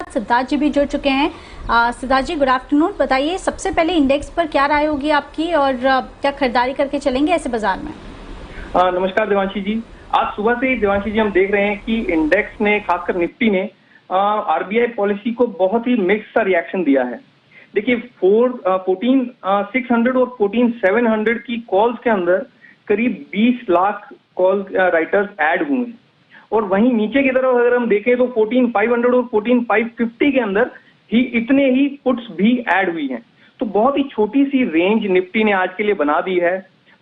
सिद्धार्थ जी भी जुड़ चुके हैं। सिद्धार्थ जी, गुड आफ्टरनून। बताइए, सबसे पहले इंडेक्स पर क्या राय होगी आपकी और क्या खरीदारी करके चलेंगे ऐसे बाजार में? नमस्कार देवांशी जी। आज सुबह से ही देवांशी जी हम देख रहे हैं कि इंडेक्स ने, खासकर निफ्टी ने आरबीआई पॉलिसी को बहुत ही मिक्स सा रिएक्शन दिया है। देखिए 14,600 और 14,700 की कॉल्स के अंदर करीब 20 लाख कॉल राइटर्स ऐड हुए हैं और वहीं नीचे की तरफ अगर हम देखें तो 14,500 और 14,550 के अंदर ही इतने ही पुट्स भी ऐड हुई हैं। तो बहुत ही छोटी सी रेंज निफ्टी ने आज के लिए बना दी है।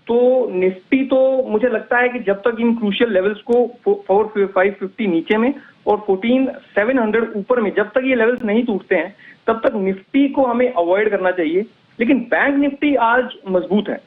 तो निफ्टी तो मुझे लगता है कि जब तक इन क्रूशियल लेवल्स को 4,550 नीचे में और 14,700 ऊपर में जब तक ये लेवल्स नहीं टूटते हैं तब तक निफ्टी को हमें अवॉइड करना चाहिए। लेकिन बैंक निफ्टी आज मजबूत है,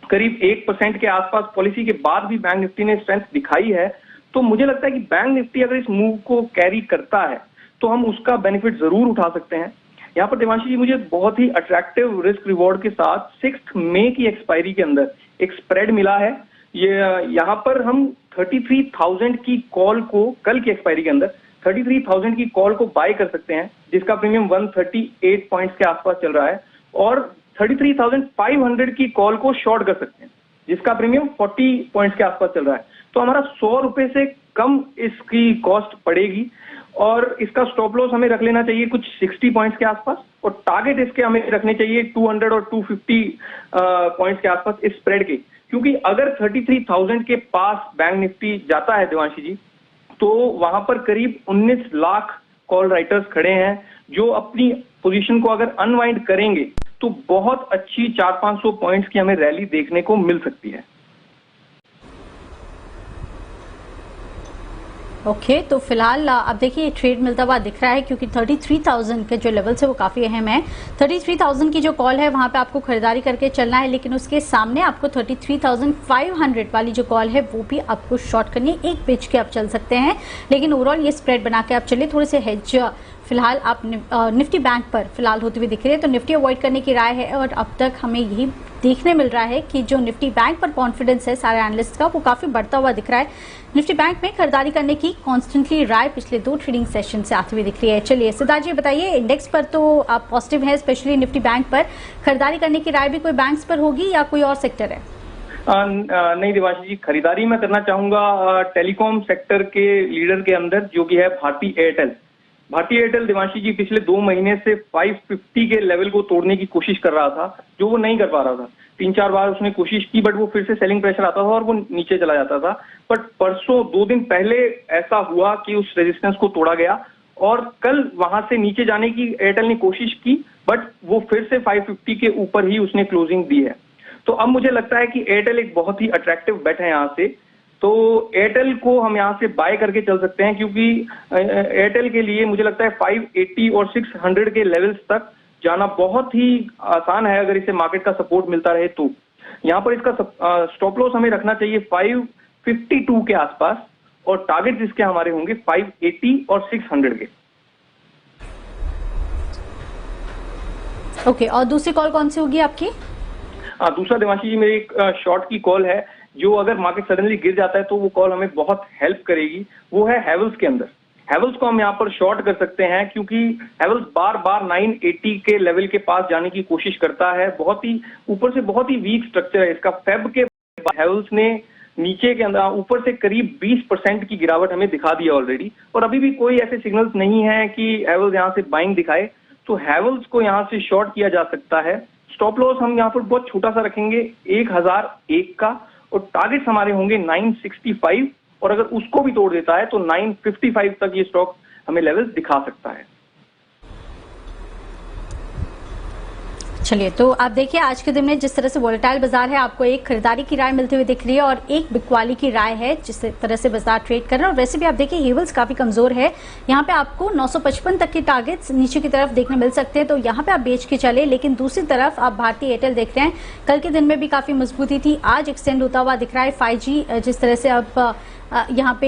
करीब 1% के आसपास पॉलिसी के बाद भी बैंक निफ्टी ने स्ट्रेंथ दिखाई है। तो मुझे लगता है कि बैंक निफ्टी अगर इस मूव को कैरी करता है तो हम उसका बेनिफिट जरूर उठा सकते हैं। यहाँ पर देवांशी जी, मुझे बहुत ही अट्रैक्टिव रिस्क रिवॉर्ड के साथ 6 मई की एक्सपायरी के अंदर एक स्प्रेड मिला है। ये यहाँ पर हम 33,000 की कॉल को, कल की एक्सपायरी के अंदर 33,000 की कॉल को बाय कर सकते हैं, जिसका प्रीमियम 138 पॉइंट्स के आसपास चल रहा है, और 33,500 की कॉल को शॉर्ट कर सकते हैं, जिसका प्रीमियम 40 पॉइंट्स के आसपास चल रहा है। तो हमारा 100 रुपए से कम इसकी कॉस्ट पड़ेगी और इसका स्टॉप लॉस हमें रख लेना चाहिए कुछ 60 पॉइंट्स के आसपास और टारगेट इसके हमें रखने चाहिए 200 और 250 पॉइंट्स के आसपास इस स्प्रेड के। क्योंकि अगर 33,000 के पास बैंक निफ्टी जाता है देवांशी जी, तो वहां पर करीब 19 लाख कॉल राइटर्स खड़े हैं जो अपनी पोजीशन को अगर अनवाइंड करेंगे तो बहुत अच्छी 400-500 पॉइंट्स की हमें रैली देखने को मिल सकती है। ओके, तो फिलहाल अब देखिए ट्रेड मिलता हुआ दिख रहा है क्योंकि 33,000 के जो लेवल्स है वो काफी अहम है। 33,000 की जो कॉल है वहां पे आपको खरीदारी करके चलना है, लेकिन उसके सामने आपको 33,500 वाली जो कॉल है वो भी आपको शॉर्ट करनी है। एक बेच के आप चल सकते हैं, लेकिन ओवरऑल ये स्प्रेड बना के आप चलिए। थोड़े से हेज फिलहाल आप निफ्टी बैंक पर फिलहाल होते हुए दिख रही है, तो निफ्टी अवॉइड करने की राय है। और अब तक हमें यही देखने मिल रहा है कि जो निफ्टी बैंक पर कॉन्फिडेंस है सारे एनालिस्ट का, वो काफी बढ़ता हुआ दिख रहा है। निफ्टी बैंक में खरीदारी करने की कॉन्स्टेंटली राय पिछले 2 ट्रेडिंग सेशन से आती हुई दिख रही है। चलिए सिद्धार्थ जी बताइए, इंडेक्स पर तो आप पॉजिटिव है, स्पेशली निफ्टी बैंक पर खरीदारी करने की राय भी कोई बैंक्स पर होगी या कोई और सेक्टर है? नहीं देवांशी जी, खरीदारी मैं करना चाहूंगा टेलीकॉम सेक्टर के लीडर के अंदर, जो कि है भारती एयरटेल। भारतीय एयरटेल देवांशी जी पिछले 2 महीने से 550 के लेवल को तोड़ने की कोशिश कर रहा था, जो वो नहीं कर पा रहा था। 3-4 बार उसने कोशिश की, बट वो फिर से सेलिंग प्रेशर आता था और वो नीचे चला जाता था। बट परसों 2 दिन पहले ऐसा हुआ कि उस रेजिस्टेंस को तोड़ा गया और कल वहां से नीचे जाने की एयरटेल ने कोशिश की, बट वो फिर से 550 के ऊपर ही उसने क्लोजिंग दी है। तो अब मुझे लगता है कि एयरटेल एक बहुत ही अट्रैक्टिव बेट है यहाँ से। तो एयरटेल को हम यहाँ से बाय करके चल सकते हैं, क्योंकि एयरटेल के लिए मुझे लगता है 580 और 600 के लेवल्स तक जाना बहुत ही आसान है अगर इसे मार्केट का सपोर्ट मिलता रहे तो। यहाँ पर इसका स्टॉप लॉस हमें रखना चाहिए 552 के आसपास और टारगेट जिसके हमारे होंगे 580 और 600 के। ओके, और दूसरी कॉल कौन सी होगी आपकी? दूसरा देवांशी जी, मेरी एक शॉर्ट की कॉल है, जो अगर मार्केट सडनली गिर जाता है तो वो कॉल हमें बहुत हेल्प करेगी। वो है हैवेल्स के अंदर। हैवेल्स को हम यहाँ पर शॉर्ट कर सकते हैं, क्योंकि हैवेल्स बार बार 980 के लेवल के पास जाने की कोशिश करता है। बहुत ही ऊपर से बहुत ही वीक स्ट्रक्चर है इसका। फेब के हैवेल्स ने नीचे के अंदर ऊपर से करीब 20% की गिरावट हमें दिखा दी है ऑलरेडी, और अभी भी कोई ऐसे सिग्नल्स नहीं है कि हैवेल्स यहाँ से बाइंग दिखाए। तो हैवेल्स को यहाँ से शॉर्ट किया जा सकता है। स्टॉप लॉस हम यहाँ पर बहुत छोटा सा रखेंगे 1001 का, और टारगेट्स हमारे होंगे 965, और अगर उसको भी तोड़ देता है तो 955 तक ये स्टॉक हमें लेवल्स दिखा सकता है। चलिए, तो आप देखिए आज के दिन में जिस तरह से वोलेटाइल बाजार है, आपको एक खरीदारी की राय मिलती हुई दिख रही है और एक बिकवाली की राय है जिस तरह से बाजार ट्रेड कर रहा है। और वैसे भी आप देखिए हेवल्स काफी कमजोर है, यहाँ पे आपको 955 तक के टारगेट्स नीचे की तरफ देखने मिल सकते हैं, तो यहाँ पे आप बेच के चले। लेकिन दूसरी तरफ आप भारतीय एयरटेल देख रहे हैं, कल के दिन में भी काफी मजबूती थी, आज एक्सटेंड होता हुआ दिख रहा है। 5G जिस तरह से आप यहाँ पे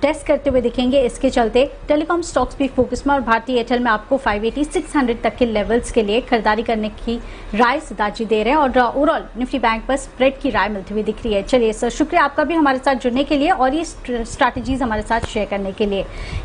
टेस्ट करते हुए दिखेंगे, इसके चलते टेलीकॉम स्टॉक्स भी फोकस में, और भारतीय एयरटेल में आपको 580 600 तक के लेवल्स के लिए खरीदारी करने की राय सिद्धार्थ जी दे रहे हैं। और ओवरऑल निफ्टी बैंक पर स्प्रेड की राय मिलती हुई दिख रही है। चलिए सर, शुक्रिया आपका भी हमारे साथ जुड़ने के लिए और ये स्ट्रैटेजीज हमारे साथ शेयर करने के लिए।